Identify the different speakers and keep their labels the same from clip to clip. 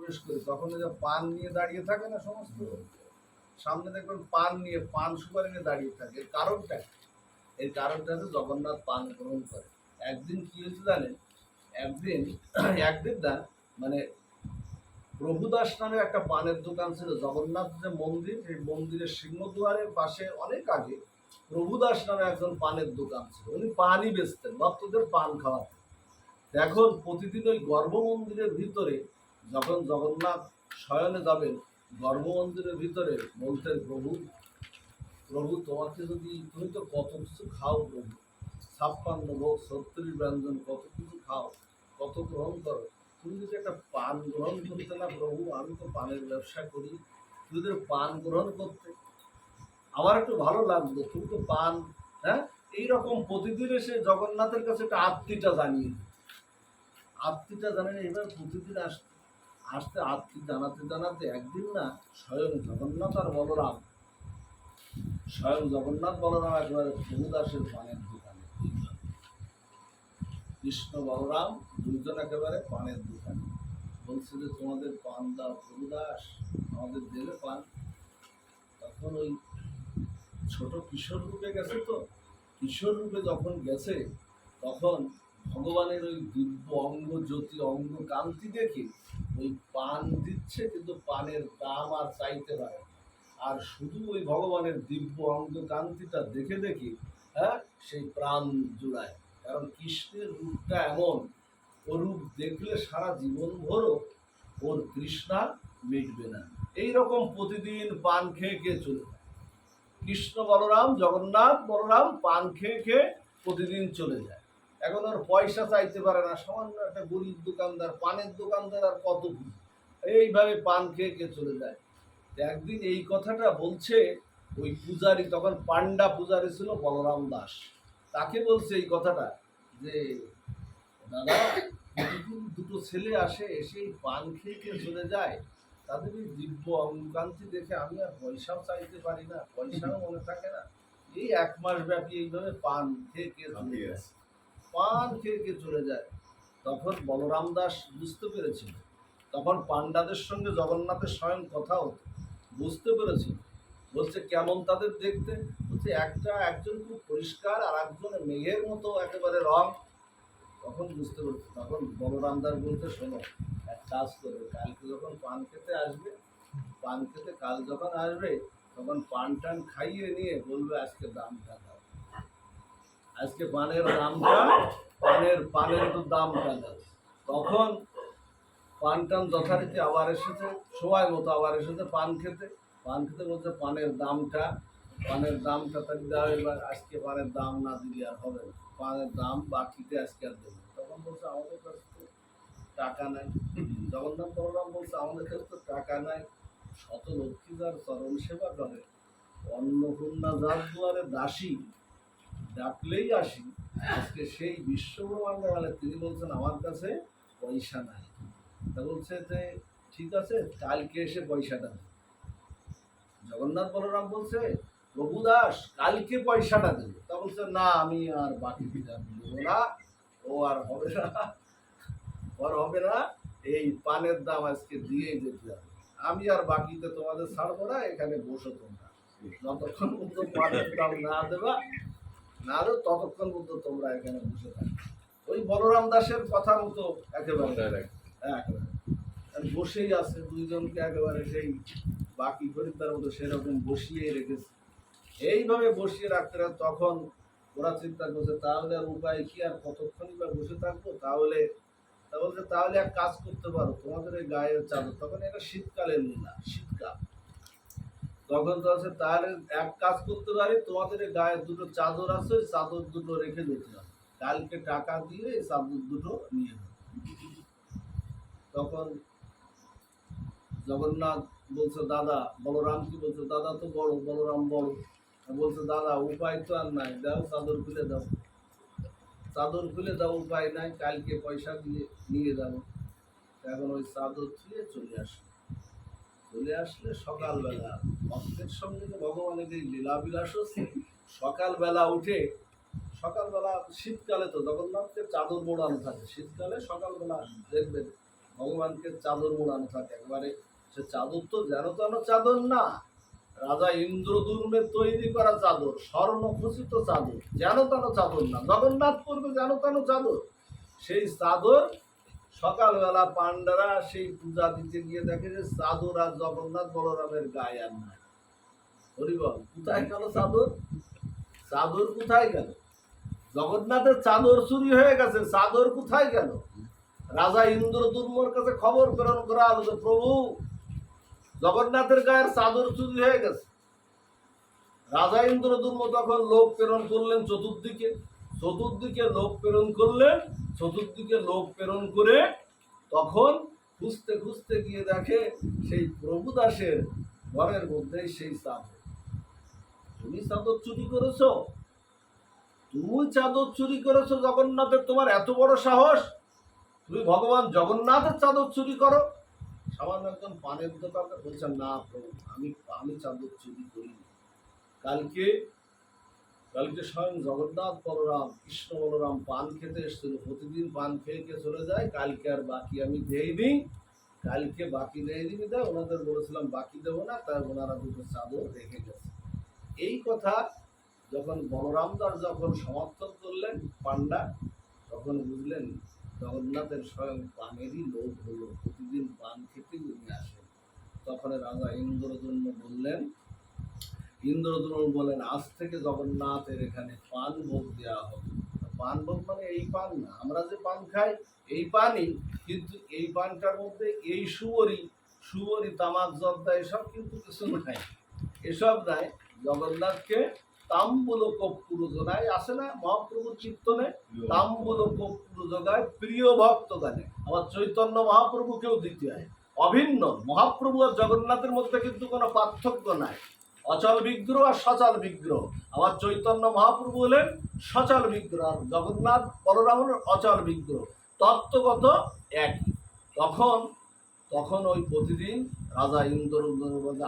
Speaker 1: প্রবেশ করি তখন এই যে পান নিয়ে দাঁড়িয়ে থাকে না সমস্ত, সামনে দেখবেন পান নিয়ে, পান সুপারি নিয়ে দাঁড়িয়ে থাকে। এর কারণটা, এর কারণটা হচ্ছে জগন্নাথ পান গ্রহণ করে। একদিন কি হয়েছে জানেন, একদিন একদিন না মানে প্রভুদাস নামে একটা পানের দোকান ছিল। জগন্নাথ যে মন্দির, এই মন্দিরের সিংহদ্বারের পাশে অনেক আগে প্রভুদাস নামে একজন পানের দোকান ছিল। উনি পানই বেচতেন, ভক্তদের পান খাওয়াতেন। এখন প্রতিদিন ওই গর্ভ মন্দিরের ভিতরে যখন জগন্নাথ শয়নে যাবেন, গর্ভ মন্দিরের ভিতরে বলতেন, প্রভু প্রভু তোমাকে যদি, তুমি তো কত কিছু খাও প্রভু, 56 ভোগ 36 ব্যঞ্জন কত কিছু খাও, কত গ্রহণ করো, তুমি যদি একটা পান গ্রহণ করতে না প্রভু, আমি তো পানের ব্যবসা করি, তুমি যদি পান গ্রহণ করতে আমার একটু ভালো লাগতো, তুমি তো পান, হ্যাঁ, এইরকম প্রতিদিন এসে জগন্নাথের কাছে একটা আত্মীয়টা জানিয়ে, আত্মীয়টা জানিয়ে এবার প্রতিদিন আসতে আসতে আত্মীয় জানাতে জানাতে একদিন না স্বয়ং জগন্নাথ আর বলরাম, স্বয়ং জগন্নাথ বলরাম একেবারে প্রভুদাসের পানের দোকানে, কৃষ্ণ বলরাম দুইজন একেবারে পানের দোকানে, বলছে যে তোমাদের পান দাও প্রভুদাস, আমাদের দেবে পান। তখন ওই ছোট কিশোর রূপে গেছে, তো কিশোর রূপে যখন গেছে তখন ভগবানের ওই দিব্য অঙ্গ জ্যোতি, অঙ্গ কান্তি দেখে ওই পান দিচ্ছে, কিন্তু পানের দাম আর চাইতে পারে, আর শুধু ওই ভগবানের দিব্য অঙ্গ কান্তিটা দেখে দেখে, হ্যাঁ, সেই প্রাণ জুড়ায়। কারণ কৃষ্ণের রূপটা এমন, ও রূপ দেখলে সারা জীবন ভরও ওর তৃষ্ণা মিটবে না। এইরকম প্রতিদিন পান খেয়ে খেয়ে চলে যায়। কৃষ্ণ বলরাম, জগন্নাথ বলরাম পান খেয়ে খেয়ে প্রতিদিন চলে যায়। এখন ওর পয়সা চাইতে পারে না, সামান্য একটা গরিব দোকানদার, পানের দোকানদার আর কত কি, এইভাবে পান খেয়ে খেয়ে চলে যায়। একদিন এই কথাটা বলছে ওই পূজারি, তখন পান্ডা পূজারি ছিল বলরাম দাস, তাকে বলছে এই কথাটা যে দাদা, প্রতিদিন দুটো ছেলে আসে, এসে পান খেয়ে খেয়ে চলে যায়, তাদের এই দিব্য অঙ্গকান্তি দেখে আমি আর পয়সাও চাইতে পারি না, পয়সাও মনে থাকে না, এই 1 মাস ব্যাপী এইভাবে পান খেয়ে খেয়ে চলে যায়, পান খেয়ে খেয়ে চলে যায়। তখন বলরাম দাস বুঝতে পেরেছিল, তখন পান্ডাদের সঙ্গে জগন্নাথের স্বয়ং কথা হতো, বুঝতে পেরেছিল, বলছে কেমন তাদের দেখতে, বলছে একজন খুব পরিষ্কার আর একজন মেঘের মতো একেবারে রং। তখন বুঝতে পারছি, তখন বলরামদার বলতে, শোনো, এক কাজ করবে, কালকে যখন পান খেতে আসবে, পান খেতে কাল যখন আসবে, তখন পান টান খাইয়ে নিয়ে বলবে আজকে দামটা দাও, আজকে পানের দামটা, পানের একটু দামটা দাও। তখন পান টান যথারীতি আবার এসেছে, সময় মতো আবার এসেছে পান খেতে, বলছে পানের দামটা তাহলে দাও এবার, আজকে পানের দাম না দিলে আর হবে না, পানের দাম বাকিতে আজকে আর দেবে। তখন বলছে আমাদের কাছে তো টাকা নাই। জগন্নাথ বলরাম বলছে আমাদের কাছে তো টাকা নাই, শত লক্ষ্মী যার চরণ সেবা করে, অন্নপূর্ণা যার দুয়ারে দাসী, ডাকলেই আসি, আজকে সেই বিশ্বব্রহ্মাণ্ডের মানে তিনি বলছেন আমার কাছে পয়সা নাই। তা বলছে যে ঠিক আছে, কালকে এসে পয়সাটা দেবে। জগন্নাথ বলরাম বলছে প্রভু দাস কালকে পয়সাটা দেবে। তা বলছে না, আমি আর বাকি দেবো না, ও আর হবে না, ওর হবে না, এই পানের দাম আজকে দিয়েই যেতে হবে, আমি আর বাকিতে তোমাদের ছাড়বো না, এখানে বসো তোমরা, যতক্ষণ পর্যন্ত পানের দাম না দেবা, না দেবো ততক্ষণ পর্যন্ত তোমরা এখানে বসে থাকবে। ওই বলরাম দাসের কথা মতো একেবারে বসেই আছে, দুইজনকে একেবারে সেই বাকি খরিদ্দার মতো সেরকম বসিয়ে রেখেছে। এইভাবে বসিয়ে রাখতে রাখতে তখন ওরা চিন্তা করছে তাহলে আর উপায় কি, আর কতক্ষণই বা বসে থাকবো, তাহলে তা বলছে তাহলে এক কাজ করতে পারো, তোমাদের এই গায়ের চাদর, তখন এটা শীতকালের না, শীতকাল, তখন তো আছে তাহলে এক কাজ করতে পারি, তোমাদের এই গায়ের দুটো চাদর আছে, ওই চাদর দুটো রেখে যেতে হবে, কালকে টাকা দিয়ে এই চাদর দুটো নিয়ে যাবে। তখন জগন্নাথ বলছে দাদা, বলরাম কি বলছে, দাদা তো বড়, বলরাম বড়, বলছে দাদা উপায় তো আর নাই, দাও চাদর খুলে দাও, চাদর খুলে দাও, উপায় নাই, কালকে পয়সা দিয়ে নিয়ে যাবো। এখন ওই চাদর ছুঁয়ে চলে আসলে সকালবেলা ভক্তের সঙ্গে তো ভগবানের এই লীলাবিলাস হচ্ছে, সকালবেলা উঠে, সকালবেলা শীতকালে তো জগন্নাথকে চাদর মোড়ানো থাকে, শীতকালে সকালবেলা দেখবেন ভগবানকে চাদর মোড়ানো থাকে একবারে। সে চাদর তো যেন তেন চাদর না, রাজা ইন্দ্রদূর্মের তৈরি করা চাদর, স্বর্ণ খচিত চাদর, যেন তেন চাদর না। জগন্নাথ পড়বে যেন তেন চাদর। সেই চাদর সকালবেলা পান্ডারা সেই পূজা দিতে গিয়ে দেখে যে চাদর আর জগন্নাথ বলরামের গায়ে আর নাই। হরিবল, কোথায় গেল চাদর? চাদর কোথায় গেল? জগন্নাথের চাদর চুরি হয়ে গেছে, চাদর কোথায় গেল? রাজা ইন্দ্রদূর্মর কাছে খবর প্রেরণ করা হলো যে প্রভু, জগন্নাথের গায়ের চাদর চুরি হয়ে গেছে। রাজা ইন্দ্রদূর্ম তখন লোক প্রেরণ করলেন চতুর্দিকে, চতুর্দিকে লোক প্রেরণ করলেন, চতুর্দিকে লোক প্রেরণ করে তখন খুঁজতে খুঁজতে গিয়ে দেখে সেই প্রভুদাসের ঘরের মধ্যে সেই চাদর। তুমি চাদর চুরি করেছো? তুমি চাদর চুরি করেছো জগন্নাথের? তোমার এত বড় সাহস, তুমি ভগবান জগন্নাথের চাদর চুরি করো? সামান্য একজন পানের দোকান বলছেন, না প্রভু, আমি চাদর চুরি করিনি। কালকে কালকে স্বয়ং জগন্নাথ বলরাম, কৃষ্ণ বলরাম পান খেতে এসেছিল। প্রতিদিন পান খেয়ে খেয়ে চলে যায়, কালকে আর বাকি আমি দেইনি। কালকে বাকি দেয়নি দেয়, ওনাদের বলেছিলাম বাকি দেবো না, তাই ওনারা দুটো চাদর রেখে গেছে। এই কথা যখন বলরাম দাস যখন সমর্থন করলেন পান্ডা, তখন বুঝলেন জগন্নাথের স্বয়ং পানেরই লোক হলো, প্রতিদিন পান খেতে উনি আসেন। তখন রাজা ইন্দ্রদ্যুম্ন বলেন আজ থেকে জগন্নাথের এখানে পান ভোগ দেওয়া হবে। পান ভোগ মানে এই পান না, আমরা যে পান খাই এই পানই, কিন্তু এই পানটার মধ্যে এই সুবরি তামাক জর্দা এসব কিন্তু কিছু নাই, এসব নাই। জগন্নাথকে তাম্বুল কর্পূর যোগায়, আসে না মহাপ্রভুর কীর্তনে, তাম্বুল কর্পূর যোগায় প্রিয় ভক্ত গানে। আমার চৈতন্য মহাপ্রভুকেও দিতে হয় অভিন্ন। মহাপ্রভু আর জগন্নাথের মধ্যে কিন্তু কোনো পার্থক্য নাই, অচল বিগ্রহ আর সচল বিগ্রহ। আমার চৈতন্য মহাপ্রভু হলেন সচল বিগ্রহ, আর জগন্নাথ বলরাম হলেন অচল বিগ্রহ, তত্ত্বগত একই। তখন ওই প্রতিদিন রাজা ইন্দ্রদ্যুম্ন বলতে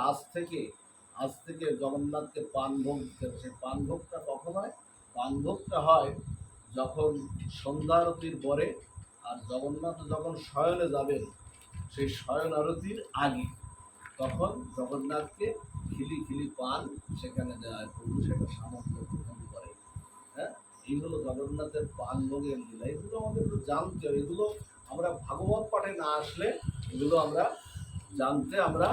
Speaker 1: আজ থেকে জগন্নাথকে পান ভোগ দিতে হবে। সেই পান ভোগটা কখন হয়? পান ভোগটা হয় যখন সন্ধ্যা আরতির পরে, আর জগন্নাথ যখন শয়নে যাবেন সেই শয়ন আরতির আগে, তখন জগন্নাথকে খিলি পান সেখানে দেওয়া হয়। প্রভু সেটা সামর্থ্য গ্রহণ করে। হ্যাঁ, এই হলো জগন্নাথের পান ভোগের লীলা। এগুলো আমাদের একটু জানতে হবে, এগুলো আমরা ভাগবত পাঠে না আসলে এগুলো আমরা জানতে আমরা